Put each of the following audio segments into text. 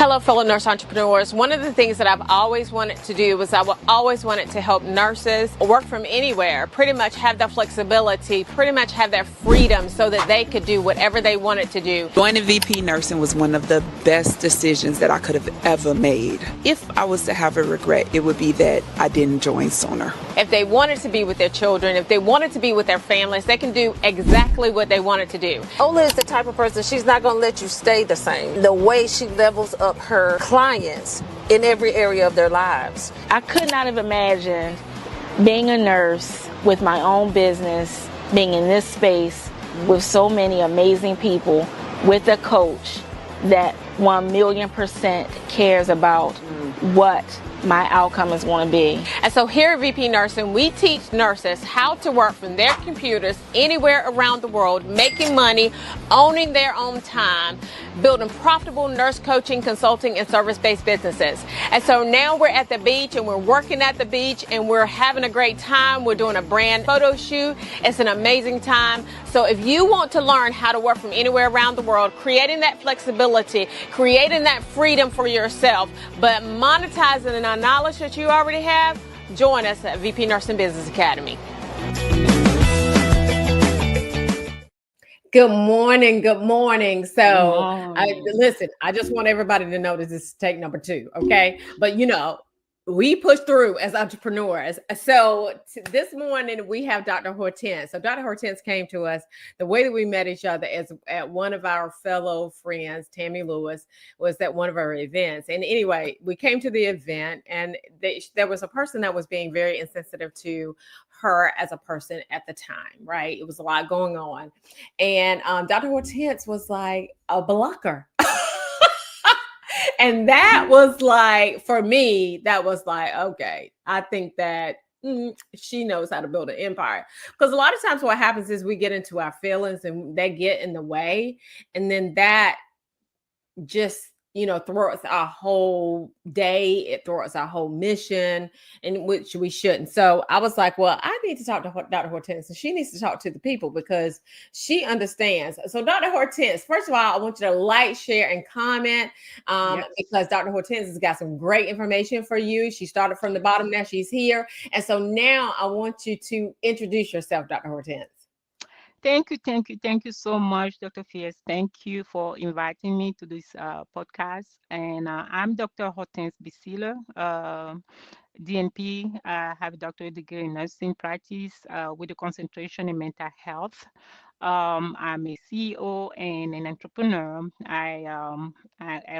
Hello, fellow nurse entrepreneurs. One of the things that I've always wanted to do was I always wanted to help nurses work from anywhere, pretty much have their flexibility, pretty much have their freedom so that they could do whatever they wanted to do. Joining VP Nursing was one of the best decisions that I could have ever made. If I was to have a regret, it would be that I didn't join sooner. If they wanted to be with their children, if they wanted to be with their families, they can do exactly what they wanted to do. Ola is the type of person, she's not going to let you stay the same. The way she levels up her clients in every area of their lives. I could not have imagined being a nurse with my own business, being in this space with so many amazing people, with a coach that 1,000,000% cares about what my outcome is going to be. And so here at VP Nursing, we teach nurses how to work from their computers anywhere around the world, making money, owning their own time, building profitable nurse coaching, consulting, and service-based businesses. And so now we're at the beach and we're working at the beach and we're having a great time. We're doing a brand photo shoot. It's an amazing time. So if you want to learn how to work from anywhere around the world, creating that flexibility, creating that freedom for yourself, but monetizing the knowledge that you already have, join us at VP Nursing Business Academy. Good morning. Good morning. So, listen, I just want everybody to know this is take number 2, okay? But we push through as entrepreneurs. So this morning we have Dr. Hortense. So Dr. Hortense came to us. The way that we met each other is at one of our fellow friends, Tammy Lewis, was at one of our events. And anyway, we came to the event and there was a person that was being very insensitive to her as a person at the time, right? It was a lot going on. And Dr. Hortense was like a blocker. And that was like, for me, that was like, okay, I think that she knows how to build an empire. Because a lot of times what happens is we get into our feelings and they get in the way. And then that just, throws our whole day. It throws our whole mission, in which we shouldn't. So I was like, well, I need to talk to Dr. Hortense, and she needs to talk to the people because she understands. So Dr. Hortense, first of all, I want you to like, share, and comment because Dr. Hortense has got some great information for you. She started from the bottom, now she's here. And so now I want you to introduce yourself, Dr. Hortense. Thank you so much, Dr. Fierce. Thank you for inviting me to this podcast. And I'm Dr. Hortense Bisila, DNP. I have a doctorate degree in nursing practice with a concentration in mental health. I'm a CEO and an entrepreneur. I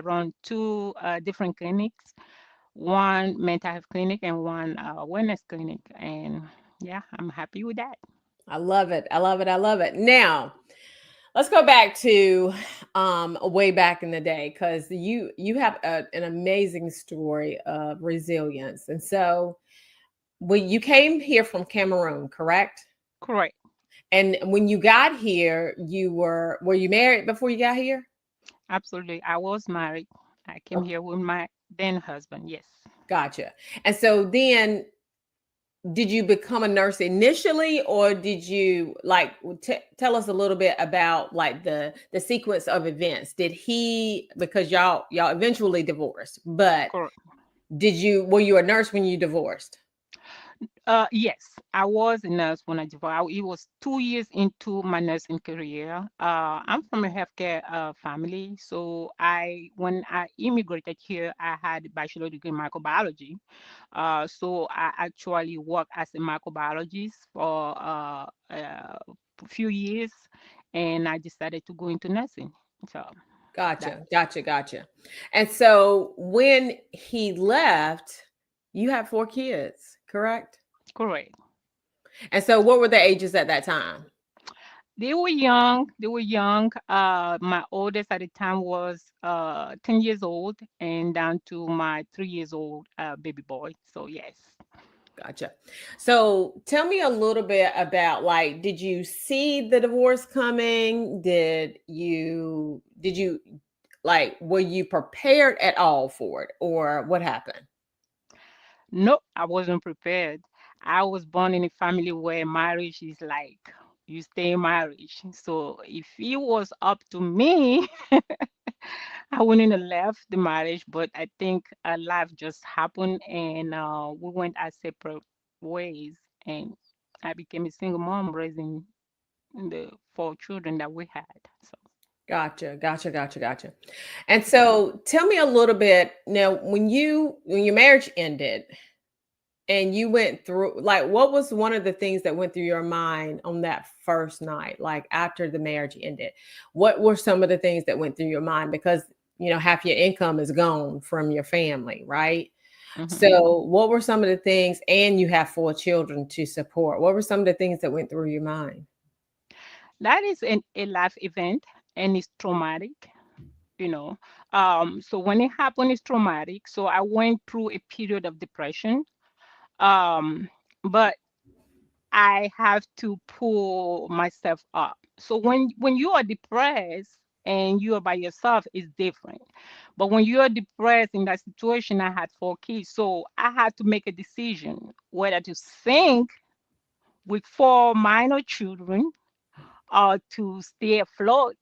run 2 different clinics, one mental health clinic and one wellness clinic. And yeah, I'm happy with that. I love it. I love it. I love it. Now, let's go back to way back in the day because you have an amazing story of resilience. And so when you came here from Cameroon, correct? Correct. And when you got here, were you married before you got here? Absolutely. I was married. I came here with my then husband. Yes. Gotcha. And so then did you become a nurse initially, or did you tell us a little bit about like the sequence of events? Did he, because y'all eventually divorced, but Correct. were you a nurse when you divorced? Yes, I was a nurse when I divorced. It was 2 years into my nursing career. I'm from a healthcare family, so when I immigrated here, I had a bachelor degree in microbiology. So I actually worked as a microbiologist for a few years, and I decided to go into nursing. So Gotcha. And so when he left, you had 4 kids, correct? correct. And so what were the ages at that time? They were young. My oldest at the time was 10 years old and down to my 3 years old baby boy. So yes. Gotcha. So tell me a little bit about did you see the divorce coming? Were you prepared at all for it, or what happened? No, I wasn't prepared. I was born in a family where marriage is like you stay in marriage. So if it was up to me, I wouldn't have left the marriage, but I think life just happened, and we went our separate ways, and I became a single mom raising the 4 children that we had. So. Gotcha, gotcha, gotcha, gotcha. And so tell me a little bit now when your marriage ended and you went through, like, what was one of the things that went through your mind on that first night, like after the marriage ended? What were some of the things that went through your mind? Because, half your income is gone from your family, right? Mhm. So, what were some of the things, and you have 4 children to support? What were some of the things that went through your mind? That is a life event, and it's traumatic, you know. So when it happened, it's traumatic. So I went through a period of depression. Um, but I have to pull myself up. So when you are depressed and you are by yourself, it's different. But when you are depressed in that situation, I had 4 kids, so I had to make a decision whether to sink with 4 minor children or to stay afloat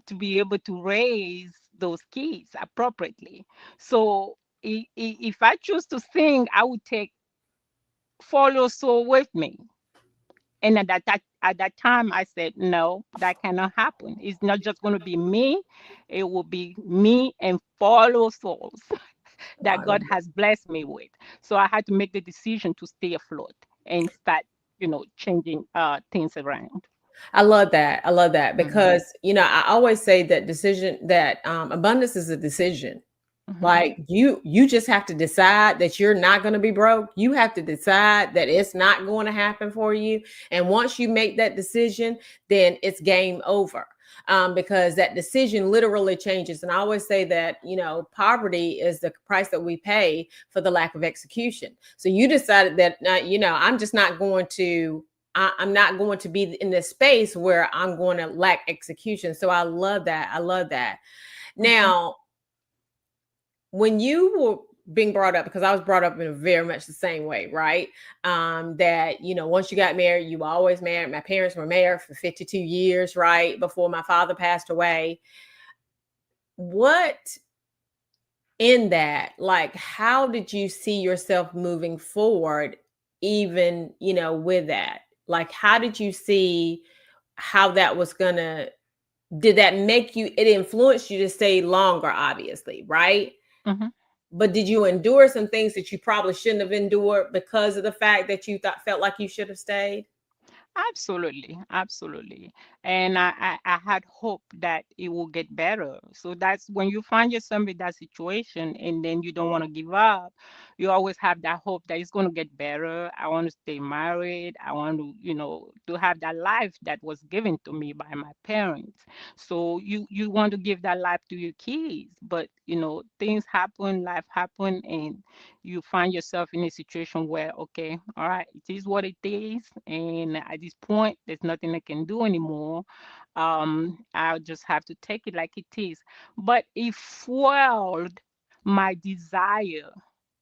to be able to raise those kids appropriately. So if I choose to sing, I would take 4 or so with me. And at that time, I said, no, that cannot happen. It's not just going to be me. It will be me and 4 souls that I God love has blessed me with. So I had to make the decision to stay afloat and start, changing things around. I love that. I love that Hmm. because, I always say that abundance is a decision. Hmm. Like you just have to decide that you're not going to be broke. You have to decide that it's not going to happen for you. And once you make that decision, then it's game over. Because that decision literally changes. And I always say that, poverty is the price that we pay for the lack of execution. So you decided that, I'm just not going to, I'm not going to be in this space where I'm going to lack execution. So I love that. I love that. Hmm. Now, when you were being brought up, because I was brought up in a very much the same way, right? That, once you got married, you were always married. My parents were married for 52 years, right? Before my father passed away. What in that, like, how did you see yourself moving forward, even, with that? Like, how did you see how that was gonna, did that make you, it influenced you to stay longer, obviously, right? Hmm. But did you endure some things that you probably shouldn't have endured because of the fact that you felt like you should have stayed? Absolutely, absolutely. And I had hope that it will get better. So that's when you find yourself in that situation and then you don't want to give up, you always have that hope that it's going to get better. I want to stay married. I want to, to have that life that was given to me by my parents. So you want to give that life to your kids, but things happen, life happen, and you find yourself in a situation where, okay, all right, it is what it is, and at this point there's nothing I can do anymore. I'll just have to take it like it is. But it fueled my desire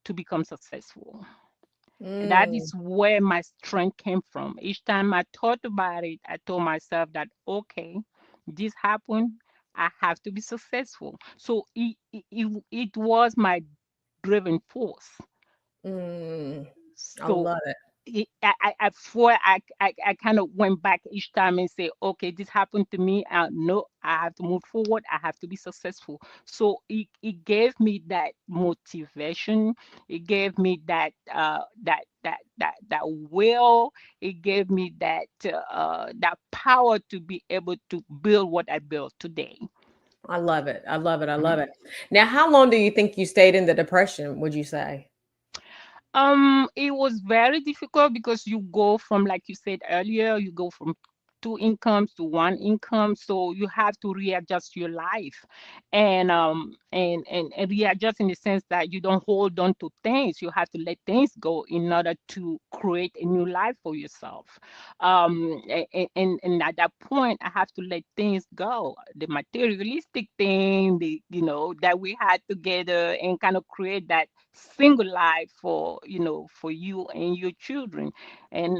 to become successful. That Mm, is where my strength came from. Each time I thought about it, I told myself that, okay, this happened, I have to be successful. So it was my driven force. mm, I So love it. I kind of went back each time and say, okay, this happened to me. No, I have to move forward. I have to be successful. So it gave me that motivation. It gave me that will. It gave me that power to be able to build what I built today. I love it. I love it. I love Mhm. it. Now, how long do you think you stayed in the depression, would you say? It was very difficult because you go from, like you said earlier, you go from 2 incomes to 1 income, so you have to readjust your life, and and readjust in the sense that you don't hold on to things. You have to let things go in order to create a new life for yourself. And at that point, I have to let things go, the materialistic thing, that we had together, and kind of create that single life for for you and your children, and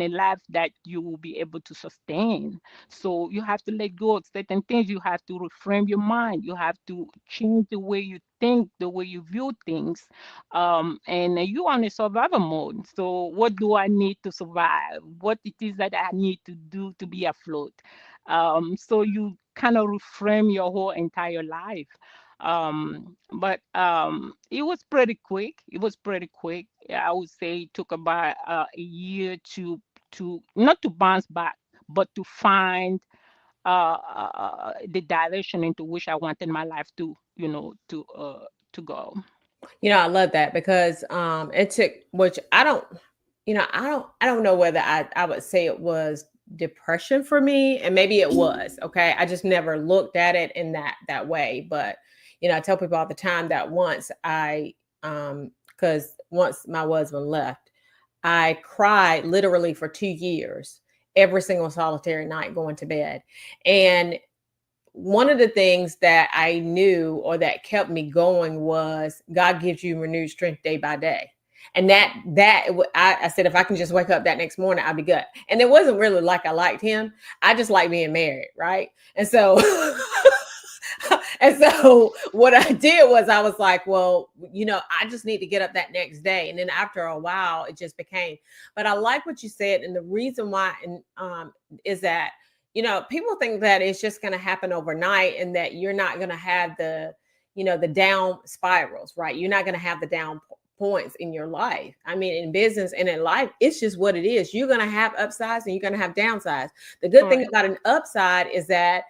a life that you will be able to sustain. So you have to let go of certain things. You have to reframe your mind. You have to change the way you think, the way you view things. And you on a survival mode. So what do I need to survive? What it is that I need to do to be afloat? So you kind of reframe your whole entire life. But it was pretty quick. It was pretty quick. Yeah, I would say it took about a year to not to bounce back, but to find the direction into which I wanted my life to go. I love that because it took, which I don't, I don't know whether I would say it was depression for me, and maybe it was. Okay, I just never looked at it in that way. But I tell people all the time that once because once my husband left, I cried literally for 2 years, every single solitary night going to bed. And one of the things that I knew or that kept me going was God gives you renewed strength day by day. And I said, if I can just wake up that next morning, I'll be good. And it wasn't really like I liked him. I just like being married. Right. And so, and so what I did was I was like, well, I just need to get up that next day. And then after a while, it just became, but I like what you said. And the reason why, is that, people think that it's just going to happen overnight and that you're not going to have the down spirals, right? You're not going to have the down points in your life. I mean, in business and in life, it's just what it is. You're going to have upsides and you're going to have downsides. The good thing Correct. about an upside is that,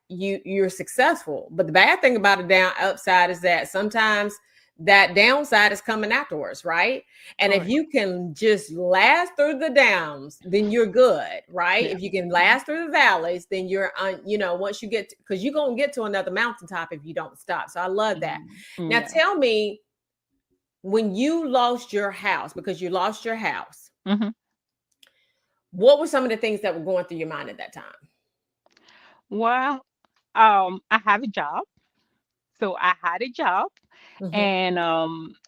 you're successful. But the bad thing about a upside is that sometimes that downside is coming afterwards, right? And if Correct. you can just last through the downs, then you're good, right? Yeah. If you can last through the valleys, then you're once you get, because you're going to get to another mountaintop if you don't stop. So I love that. Now Yeah. tell me, when you lost your house, because you lost your house, Hmm. what were some of the things that were going through your mind at that time? Well, I have a job. So I had a job, Mhm.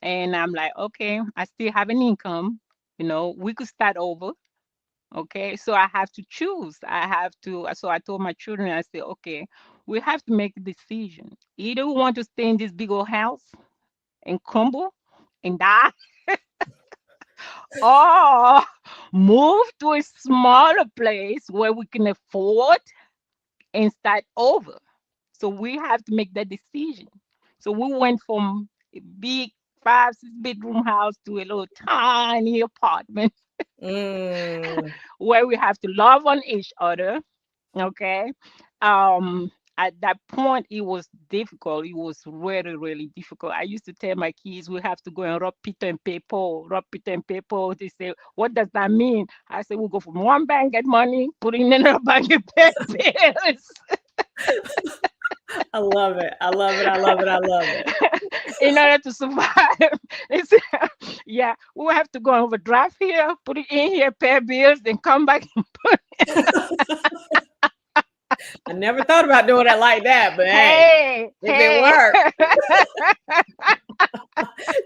and I'm like, okay, I still have an income. We could start over. Okay, so I have to choose. I have to. So I told my children, I said, okay, we have to make a decision. Either we want to stay in this big old house and crumble and die, or move to a smaller place where we can afford and start over. So we have to make that decision. So we went from a big 5, 6 bedroom house to a little tiny apartment Mm. where we have to love on each other. Okay. At that point, it was difficult. It was really, really difficult. I used to tell my kids, we have to go and rub Peter and pay Paul, rub Peter and pay Paul. They say, what does that mean? I say, we'll go from one bank, get money, put it in another bank, and pay bills. I love it. I love it. I love it. I love it. In order to survive. It's, yeah, we'll have to go and overdraft here, put it in here, pay bills, then come back. I never thought about doing it like that, but hey, Hey, if it hey. worked,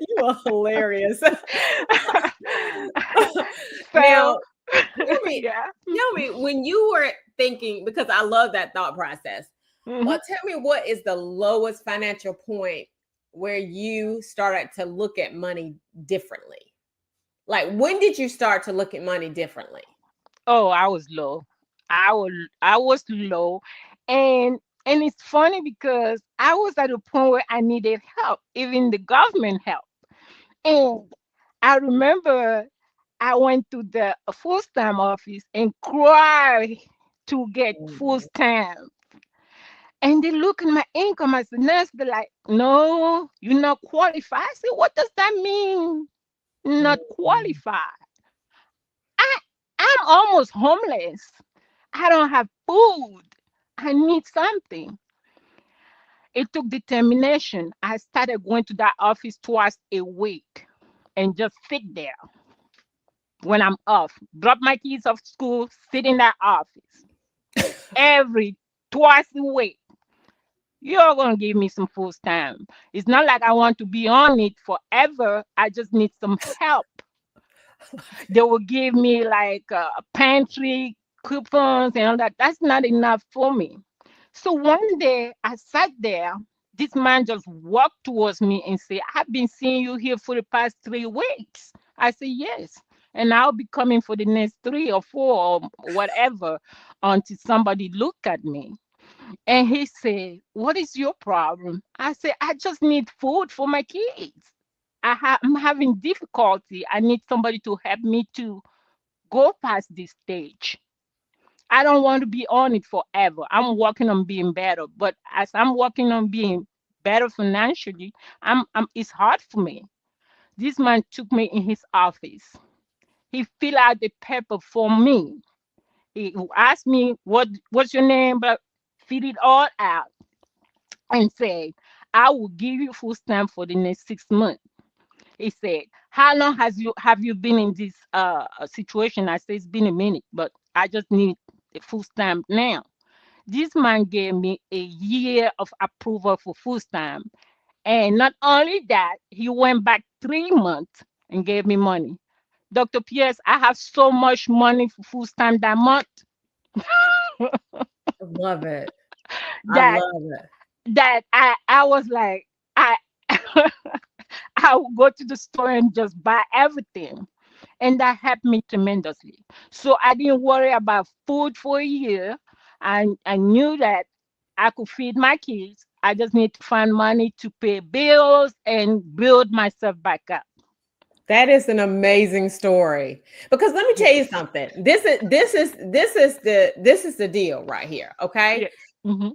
you are hilarious. So, Now, tell me, yeah. when you were thinking, because I love that thought process. Mhm. Tell me, what is the lowest financial point where you started to look at money differently? Like, when did you start to look at money differently? Oh, I was low. I was low, and it's funny because I was at a point where I needed help, even the government help. And I remember I went to the food stamp office and cried to get food Mm, stamp. And they look at my income as a nurse. They're like, no, you're not qualified. I said, what does that mean? mm, Not mm. qualified. I, I'm almost homeless. I don't have food. I need something. It took determination. I started going to that office twice a week and just sit there when I'm off. Drop my kids off school, sit in that office every twice a week. You're gonna give me some full time. It's not like I want to be on it forever. I just need some help. They will give me like pantry coupons and all that. That's not enough for me. So one day I sat there. This man just walked towards me and said, "I've been seeing you here for the past 3 weeks." I said, "Yes." And I'll be coming for the next 3 or 4 or whatever until somebody look at me. And he said, "What is your problem?" I said, "I just need food for my kids. I'm having difficulty. I need somebody to help me to go past this stage. I don't want to be on it forever. I'm working on being better. But as I'm working on being better financially, it's hard for me." This man took me in his office. He filled out the paper for me. He asked me, what's your name? But fill it all out and said, "I will give you full stamp for the next 6 months." He said, "How long have you been in this situation?" I said, "It's been a minute, but I just need a full stamp now." This man gave me a year of approval for full stamp. And not only that, he went back 3 months and gave me money. Dr. Pierce, I have so much money for full stamp that month I love it. I that love it. I was like, I I would go to the store and just buy everything. And that helped me tremendously. So I didn't worry about food for a year. I knew that I could feed my kids. I just need to find money to pay bills and build myself back up. That is an amazing story. Because let me tell you something. This is the deal right here. Okay. Yes. Hmm.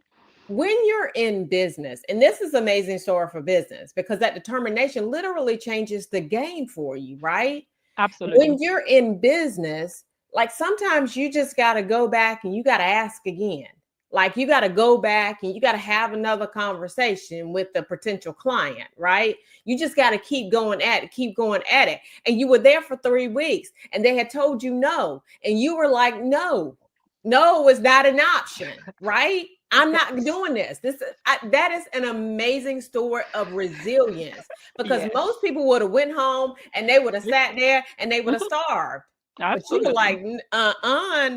When you're in business, and this is amazing story for business because that determination literally changes the game for you, right? Absolutely. When you're in business, like sometimes you just got to go back and you got to ask again. Like you got to go back and you got to have another conversation with the potential client, right? You just got to keep going at it, keep going at it. And you were there for 3 weeks and they had told you no. And you were like, no, no is not an option, right? I'm not doing this. That is an amazing story of resilience because Yes. most people would have went home and they would have sat there and they would have Mhm. starved. But you were Absolutely. like,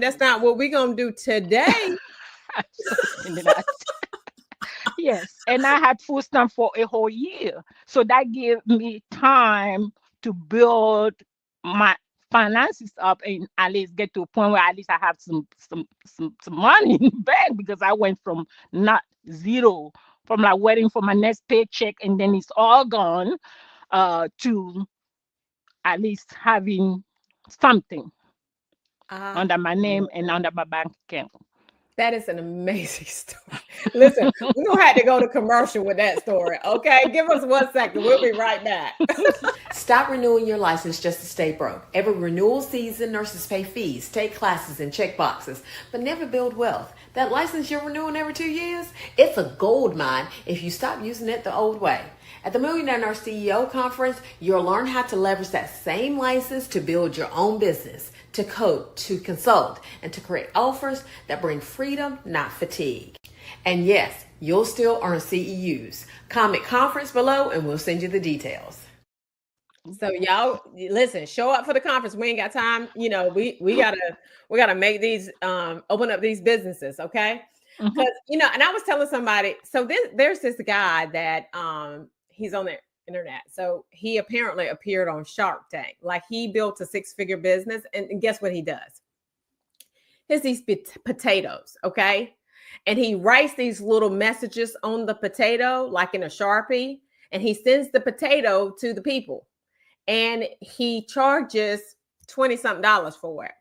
that's not what we're gonna do today. Absolutely not. Yes. And I had full stamp for a whole year. So that gave me time to build my finances up and at least get to a point where at least I have some money in the bank because I went from not zero, from like waiting for my next paycheck and then it's all gone, to at least having something I under my name love and it. under my bank account. That is an amazing story. Listen, we're gonna have to go to commercial with that story. Okay, give us 1 second. We'll be right back. Stop renewing your license just to stay broke. Every renewal season, nurses pay fees, take classes, and check boxes, but never build wealth. That license you're renewing every 2 years, it's a gold mine if you stop using it the old way. At the Millionaire Nurse CEO Conference, you'll learn how to leverage that same license to build your own business, to coach, to consult, and to create offers that bring freedom, not fatigue. And yes, you'll still earn CEUs. Comment conference below and we'll send you the details. So y'all listen, show up for the conference. We ain't got time. We gotta make these open up these businesses, okay? Mhm. Because and I was telling somebody, so there's this guy that he's on the internet. So he apparently appeared on Shark Tank. Like he built a 6-figure business, and guess what he does? Here's these potatoes, okay? And he writes these little messages on the potato, like in a Sharpie, and he sends the potato to the people and he charges 20 something dollars for it.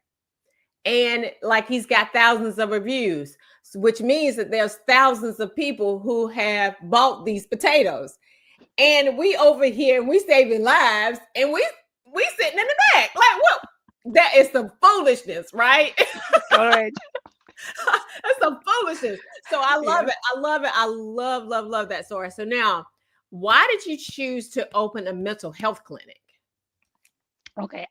And like he's got thousands of reviews, which means that there's thousands of people who have bought these potatoes. And we over here and we saving lives and we sitting in the back. Like, what? That is some foolishness, right? Correct. That's some foolishness. So I love Yeah. it. I love it. I love that story. So now, why did you choose to open a mental health clinic? Okay.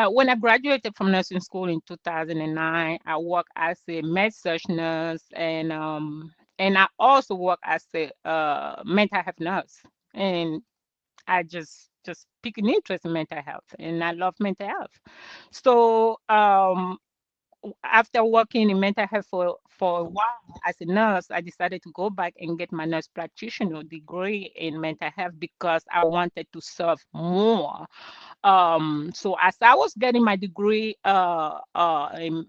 When I graduated from nursing school in 2009, I worked as a med surg nurse, and I also work as a mental health nurse. And I just pick an interest in mental health, and I love mental health. So after working in mental health for a while as a nurse, I decided to go back and get my nurse practitioner degree in mental health because I wanted to serve more. So as I was getting my degree in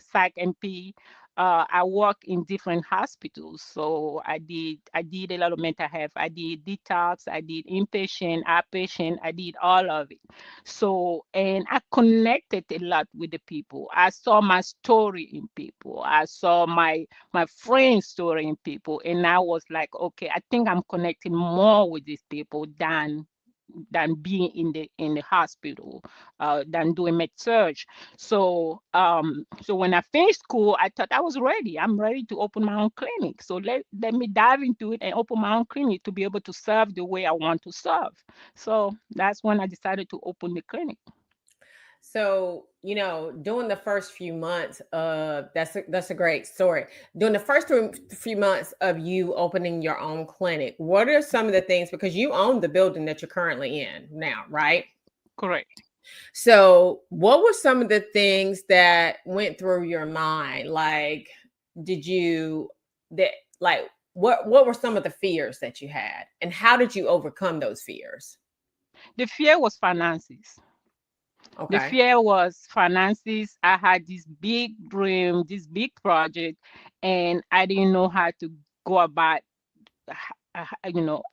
psych MP, I work in different hospitals. So I did a lot of mental health. I did detox, I did inpatient, outpatient, I did all of it. So, and I connected a lot with the people. I saw my story in people. I saw my friend's story in people, and I was like, okay, I think I'm connecting more with these people than being in the hospital, than doing med surge. So so when I finished school, I thought I was ready. I'm ready to open my own clinic. So let me dive into it and open my own clinic to be able to serve the way I want to serve. So that's when I decided to open the clinic. So, during the first few months, that's a great story. During the first few months of you opening your own clinic, what are some of the things, because you own the building that you're currently in now, right? Correct. So, what were some of the things that went through your mind? Like, did you that like what were some of the fears that you had, and how did you overcome those fears? The fear was finances. The Okay. fear was finances. I had this big dream, this big project, and I didn't know how to go about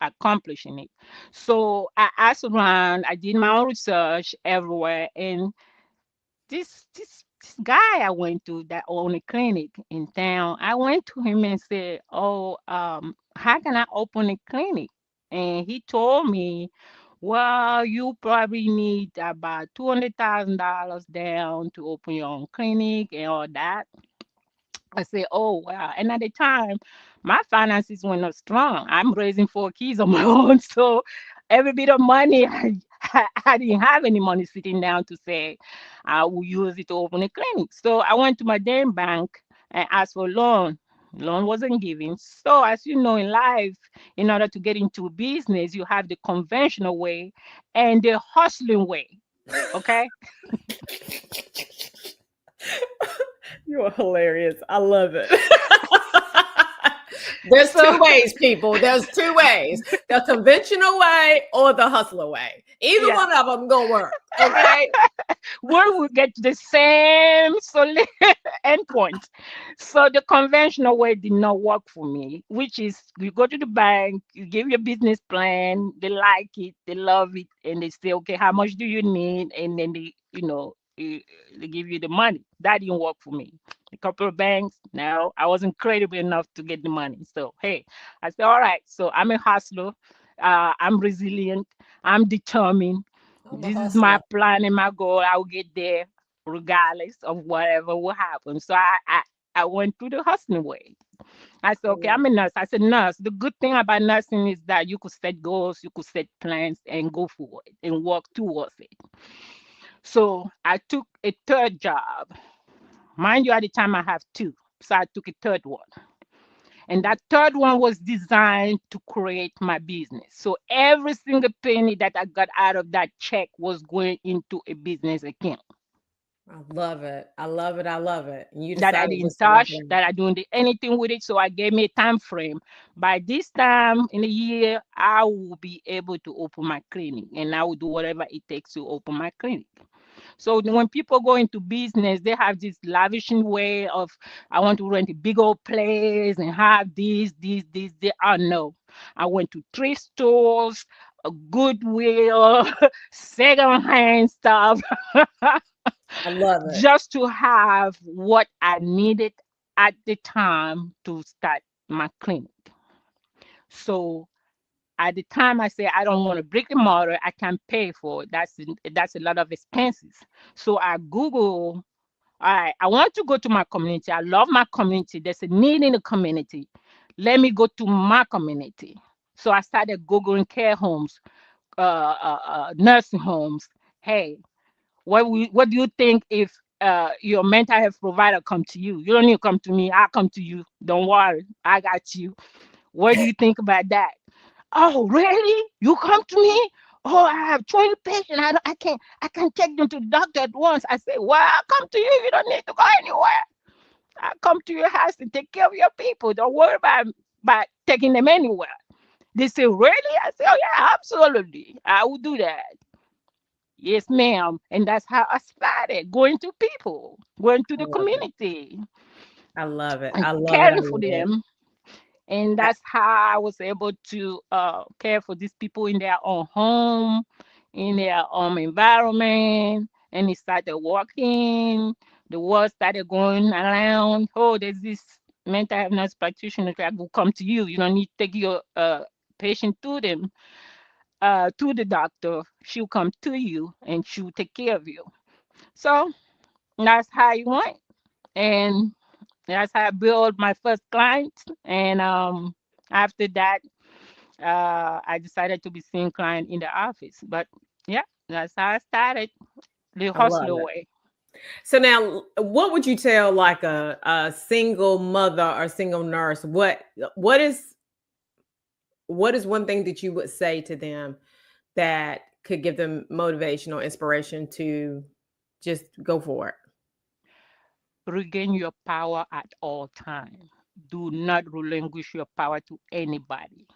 accomplishing it. So I asked around, I did my own research everywhere, and this guy I went to that owned a clinic in town, I went to him and said, "Oh, how can I open a clinic?" And he told me, "Well, you probably need about $200,000 down to open your own clinic and all that." I said, "Oh, wow." And at the time, my finances were not strong. I'm raising four kids on my own. So every bit of money, I didn't have any money sitting down to say I will use it to open a clinic. So I went to my damn bank and asked for a loan. Loan wasn't given. So, as you know, in life, in order to get into business, you have the conventional way and the hustling way. Okay. You're hilarious. I love it. There's So, two ways, people. There's two ways: the conventional way or the hustler way. Either yeah. one of them gonna work. Okay. Where we get the same solid endpoint. So the conventional way did not work for me, which is you go to the bank, you give your business plan, they like it, they love it, and they say, okay, how much do you need? And then they give you the money. That didn't work for me. A couple of banks, no, I wasn't credible enough to get the money. So hey, I said, all right, so I'm a hustler, I'm resilient, I'm determined. I'm a This is my hustler. plan and my goal. I'll get there regardless of whatever will happen. So I went through the hustling way. I said, I okay, love I'm a it. nurse. I said, nurse, the good thing about nursing is that you could set goals, you could set plans and go for it and work towards it. So I took a third job. Mind you, at the time I have two. So I took a third one. And that third one was designed to create my business. So every single penny that I got out of that check was going into a business account I love it. I love it. I love it. And you that I decided didn't just to work touch, on that I didn't do anything with it. So I gave me a time frame. By this time in a year, I will be able to open my clinic and I will do whatever it takes to open my clinic. So when people go into business, they have this lavishing way of, I want to rent a big old place and have this. They are no. I went to thrift stores, a Goodwill, secondhand stuff, I love it. just to have what I needed at the time to start my clinic. So at the time I say I don't want a brick and mortar, I can pay for it. That's a lot of expenses. So I Google all right, I want to go to my community. I love my community. There's a need in the community. Let me go to my community. So I started Googling care homes, nursing homes. Hey, what do you think if your mental health provider come to you? You don't need to come to me. I come to you. Don't worry, I got you. What do you think about that? Oh, really? You come to me? Oh, I have 20 patients. I can't take them to the doctor at once. I say, well, I come to you. You don't need to go anywhere. I come to your house and take care of your people. Don't worry about taking them anywhere. They say, really? I say, oh yeah, absolutely. I will do that. Yes, ma'am. And that's how I started going to people, going to I the love it. community I love it. and I love it. I caring for love it. them. And that's how I was able to care for these people in their own home, in their own environment. And it started working. The word started going around. Oh, there's this mental health nurse practitioner that will come to you. You don't need to take your patient to them, to the doctor. She'll come to you and she'll take care of you. So that's how it went. And that's how I built my first client. And after that, I decided to be seeing client in the office. But yeah, that's how I started the I love hustler it. way. So now, what would you tell like a single mother or single nurse? What is what is one thing that you would say to them that could give them motivation or inspiration to just go for it? Regain your power at all time. Do not relinquish your power to anybody.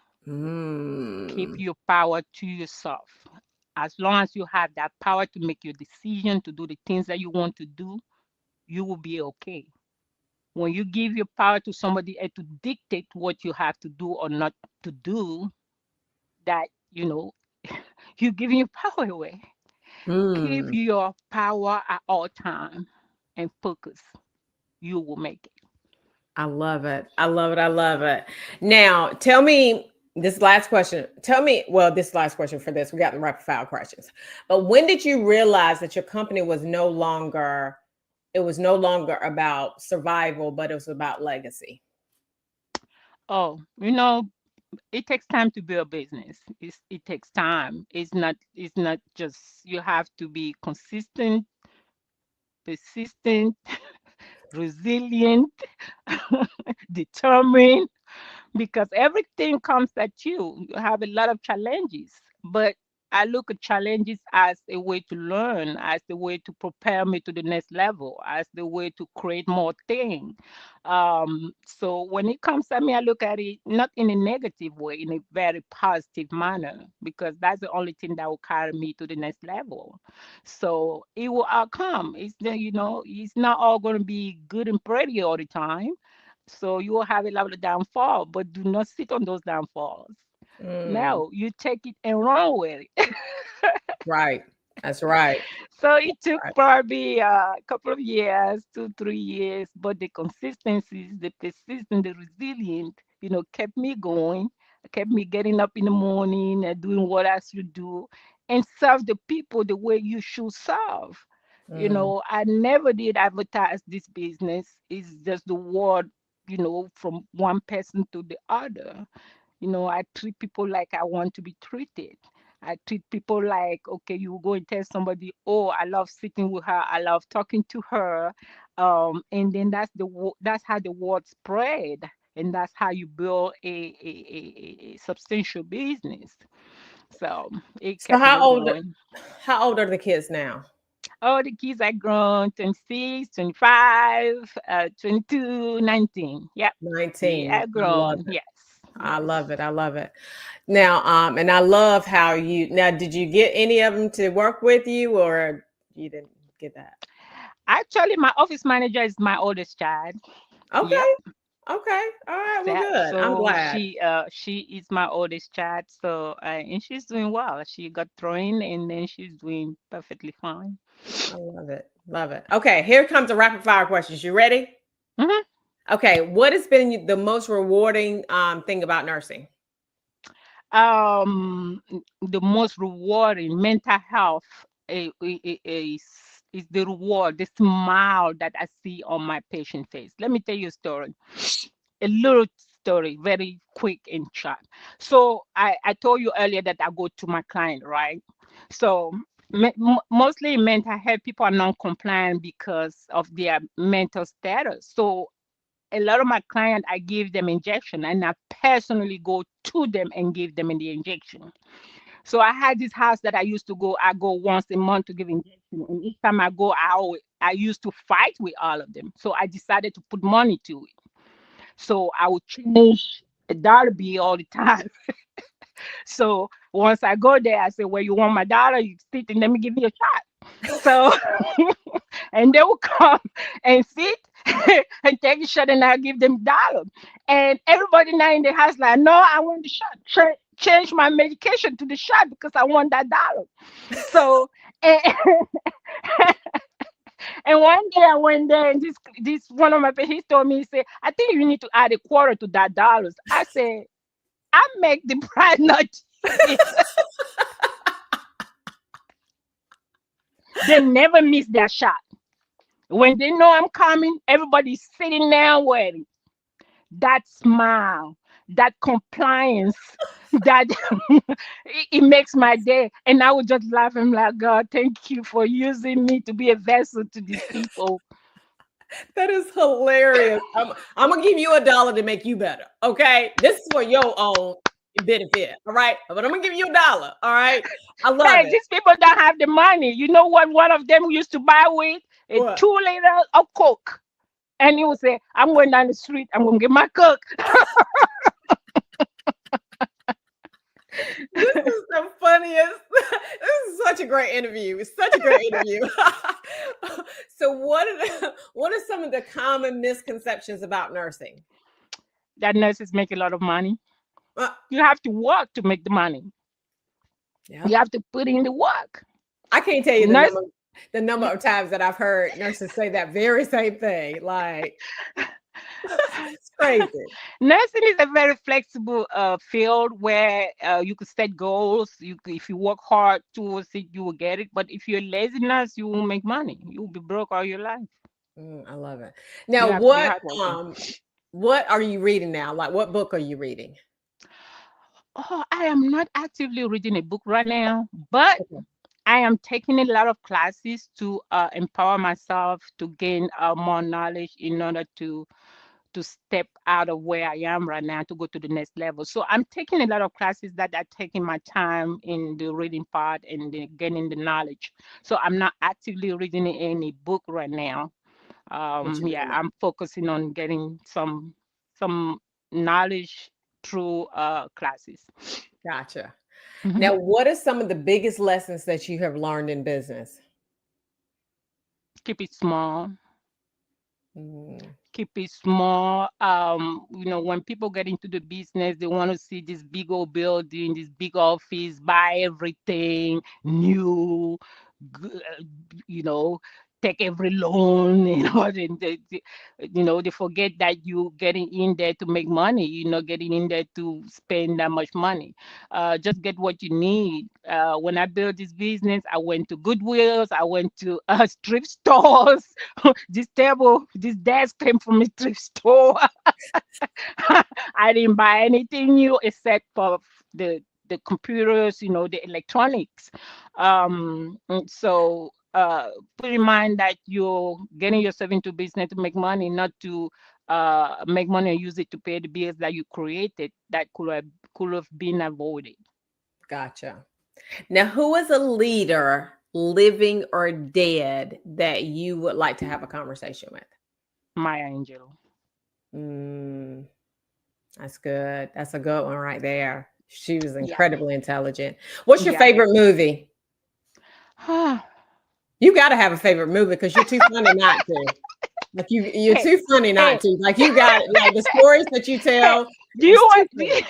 Keep Mm, your power to yourself. As long as you have that power to make your decision to do the things that you want to do, you will be okay. When you give your power to somebody else to dictate what you have to do or not to do, that you're giving your power away. Keep mm. your power at all time and focus. You will make it. I love it. I love it. I love it. Now, tell me this last question. Tell me, well, this last question for this. We got the rapid fire questions. But when did you realize that your company was no longer, it was no longer about survival, but it was about legacy? Oh, it takes time to build a business. It takes time. It's not just you have to be consistent, persistent, resilient, determined, because everything comes at you. You have a lot of challenges, but I look at challenges as a way to learn, as the way to prepare me to the next level, as the way to create more things. So when it comes at me, I look at it not in a negative way, in a very positive manner, because that's the only thing that will carry me to the next level. So it will all come. It's not all going to be good and pretty all the time. So you will have a lot of downfall, but do not sit on those downfalls. Mm, No, you take it and run with it. right. That's right. So it took Right. probably a couple of years, 2, 3 years, but the consistency, the persistence, the resilient, kept me going, kept me getting up in the morning and doing what I should do and serve the people the way you should serve. Mm, I never did advertise this business. It's just the word, from one person to the other. I treat people like I want to be treated. I treat people like, okay, you go and tell somebody, oh, I love sitting with her, I love talking to her, and then that's how the word spread, and that's how you build a substantial business. So it so kept me going. how old are the kids now? Oh, the kids are grown, 26, 25, 22, 19. Yep, they 19. are I love grown. it. Yes, I yes. love it. I love it. Now, and I love how you now did you get any of them to work with you or you didn't get that? Actually, my office manager is my oldest child. Yep. Okay. Okay. All right. Well, good. I'm So glad. she is my oldest child. So and she's doing well. She got trained and then she's doing perfectly fine. I love it. Love it. Okay, here comes the rapid fire questions. You ready? Mhm. Okay, what has been the most rewarding thing about nursing? The most rewarding mental health is It's the reward, the smile that I see on my patient face. Let me tell you a story. A little story, very quick and short. So I told you earlier that I go to my client, right? So mostly in mental health, people are non-compliant because of their mental status. So a lot of my clients, I give them injection, and I personally go to them and give them the injection. So I had this house that I used to go. I go once a month to give injection, and each time I go, I used to fight with all of them. So I decided to put money to it. So I would change a dollar bill all the time. So once I go there, I say, "Well, you want my dollar? You sit and let me give you a shot." So and they will come and sit and take a shot, and I give them dollar. And everybody now in the house like, "No, I want the shot. Change my medication to the shot because I want that dollar." So and, and one day I went there, and this one of my he told me, he said, "I think you need to add a quarter to that dollars." I said, "I make the price not cheap." They never miss their shot. When they know I'm coming, everybody's sitting there waiting. That smile, that compliance, that it makes my day. And I would just laugh and like, God, thank you for using me to be a vessel to these people. That is hilarious. I'm gonna give you $1 to make you better. Okay, this is for your own benefit. All right, but I'm gonna give you $1. All right, I love Hey, it. these people don't have the money. You know what one of them used to buy with? A What? 2 liter of Coke. And he would say, "I'm going down the street, I'm gonna get my Coke." This is the funniest. This is such a great interview. It's such a great interview. So, what are some of the common misconceptions about nursing? That nurses make a lot of money. Uh, You have to work to make the money. yeah, You have to put in the work. I can't tell you Nurse, the number of times that I've heard nurses say that very same thing. Like, it's crazy. nursing is a very flexible field where you could set goals. If you work hard towards it, you will get it. But if you're a lazy nurse, you won't make money. You will be broke all your life. I love it. You Now, have to be hardworking. what are you reading now? Like, what book are you reading? Oh, I am not actively reading a book right now, but I am taking a lot of classes to empower myself to gain more knowledge in order to step out of where I am right now to go to the next level. So I'm taking a lot of classes that are taking my time in the reading part and gaining the knowledge. So I'm not actively reading any book right now. What you Yeah, reading I'm focusing on getting some knowledge through classes. Gotcha. Mhm. Now, what are some of the biggest lessons that you have learned in business? Keep it small. Mm, Keep it small. When people get into the business, they want to see this big old building, this big office, buy everything new, g- uh, you know, take every loan, and they forget that you getting in there to make money. You're not getting in there to spend that much money. Just get what you need. When I built this business, I went to Goodwills, I went to thrift stores. This desk came from a thrift store. I didn't buy anything new except for the computers, the electronics. So put in mind that you're getting yourself into business to make money, not to make money and use it to pay the bills that you created that could have been avoided. gotcha. Now, who is a leader, living or dead, that you would like to have a conversation with? Maya Angelou. Mm, that's good. That's a good one right there. She was Yeah, incredibly intelligent. What's your yeah. favorite movie? You got to have a favorite movie because you're too funny not to. Like you're Hey, too funny hey, not to. Like you got like the stories that you hey. tell. Do you It's too want funny.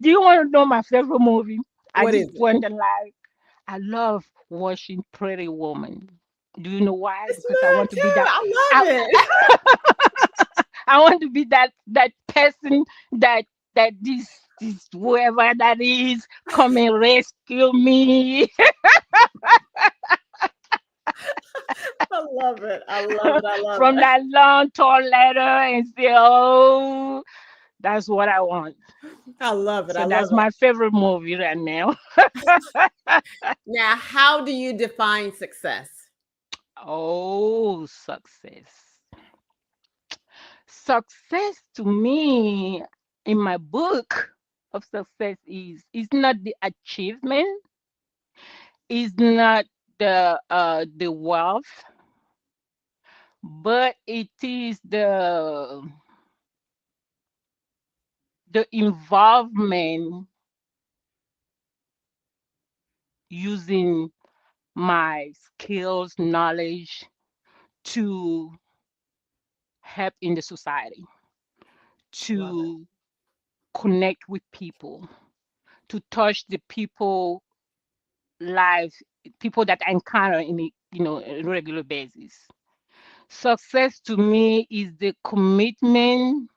do you want to know my favorite movie? I What is just it? wonder like I love watching Pretty Woman. Do you know why? It's Because I want mine to be too. that. I I, love it. I want to be that person that this whoever that is come and rescue me. love it. I love it. I love from it. that long, tall ladder and say, oh, that's what I want. I love it. So I love that's it. my favorite movie right now. Now, how do you define success? Oh, success. Success to me in my book of success is not the achievement, is not the wealth, but it is the involvement using my skills, knowledge to help in the society, Love it. to connect with people, to touch the people lives, people that I encounter in a regular basis. Success to me is the commitment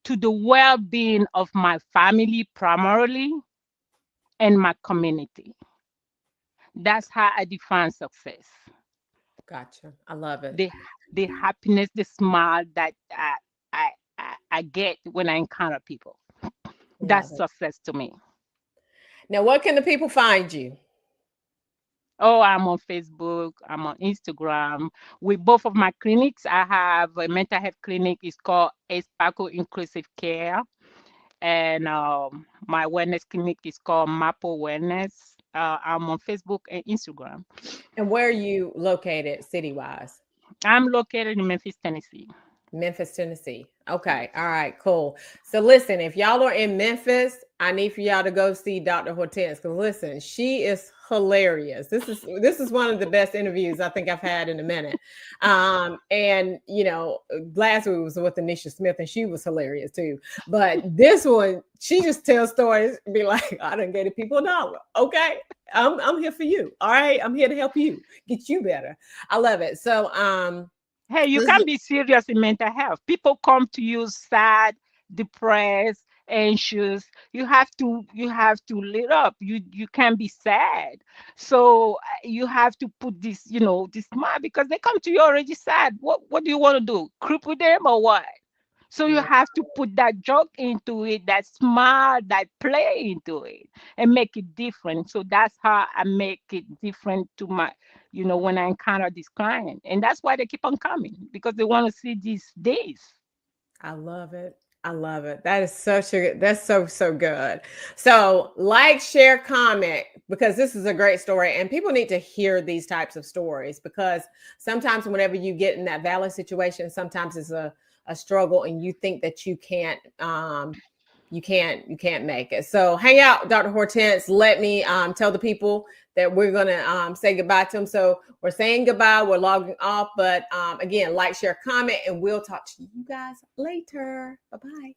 to the well-being of my family primarily and my community. That's how I define success. Gotcha. I love it. The the happiness, the smile that I get when I encounter people. Love That's it. success to me. Now, what can the people find you? Oh, I'm on Facebook, I'm on Instagram. With both of my clinics, I have a mental health clinic. It's called Espaco Inclusive Care. And my wellness clinic is called Mapo Wellness. I'm on Facebook and Instagram. And where are you located city wise? I'm located in Memphis, Tennessee. Memphis, Tennessee. Okay. Yes. All right. Cool. So listen, if y'all are in Memphis, I need for y'all to go see Dr. Hortense because listen, she is hilarious. This is one of the best interviews I think I've had in a minute. And last week was with Anisha Smith, and she was hilarious too. But this one, she just tells stories, be like, I done gave the people $1. Okay. I'm here for you. All right. I'm here to help you get you better. I love it. So Hey, you this can be serious in mental health. People come to you sad, depressed, anxious. You have to lit up. You can't be sad. So you have to put this smile because they come to you already sad. What do you want to do? Creep with them or what? So you have to put that joke into it, that smile, that play into it, and make it different. So that's how I make it different to when I encounter this client. And that's why they keep on coming because they want to see these days. I love it. I love it. That is that's so good. So like, share, comment because this is a great story and people need to hear these types of stories because sometimes whenever you get in that valley situation, sometimes it's a struggle and you think that you can't make it. So hang out, Dr. Hortense. Let me tell the people that we're gonna say goodbye to them. So we're saying goodbye, we're logging off, but again, like, share, comment, and we'll talk to you guys later. Bye-bye.